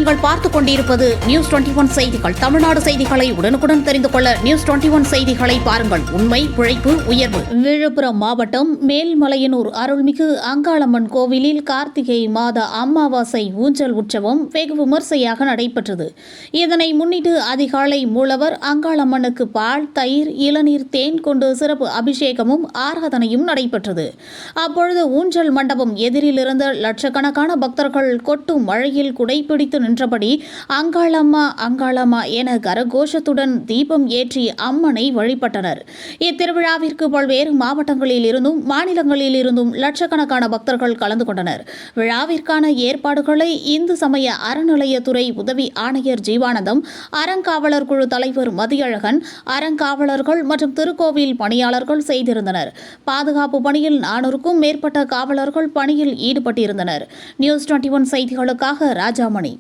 நீங்கள் பார்த்துக் கொண்டிருப்பது நியூஸ் 21 செய்திகள். தமிழ்நாடு செய்திகளை உடனுக்குடன் தெரிந்து கொள்ள நியூஸ் 21 செய்திகளை பாருங்கள். உண்மை, உழைப்பு, உயர்வு. விழுப்புரம் மாவட்டம் மேல்மலையனூர் அருள்மிகு அங்காளம்மன் கோவிலில் கார்த்திகை மாத அமாவாசை ஊஞ்சல் உற்சவம் வெகு விமர்சையாக நடைபெற்றது. இதனை முன்னிட்டு அதிகாலை மூலவர் அங்காளம்மனுக்கு பால், தயிர், இளநீர், தேன் கொண்டு சிறப்பு அபிஷேகமும் ஆராதனையும் நடைபெற்றது. அப்பொழுது ஊஞ்சல் மண்டபம் எதிரில் இருந்த லட்சக்கணக்கான பக்தர்கள் கொட்டும் மழையில் குடைபிடித்து நின்றபடி அங்காளம்மா அங்காளம்மா என கரகோஷத்துடன் தீபம் ஏற்றி அம்மனை வழிபட்டனர். இத்திருவிழாவிற்கு பல்வேறு மாவட்டங்களில் இருந்தும் மாநிலங்களில் இருந்தும் லட்சக்கணக்கான பக்தர்கள் கலந்து கொண்டனர். விழாவிற்கான ஏற்பாடுகளை இந்து சமய அறநிலையத்துறை உதவி ஆணையர் ஜீவானந்தம், அறங்காவலர் குழு தலைவர் மதியழகன், அறங்காவலர்கள் மற்றும் திருக்கோவில் பணியாளர்கள் செய்திருந்தனர். பாதுகாப்பு பணியில் 400க்கும் மேற்பட்ட காவலர்கள் பணியில் ஈடுபட்டிருந்தனர். நியூஸ் 21 செய்திகளுக்காக ராஜாமணி.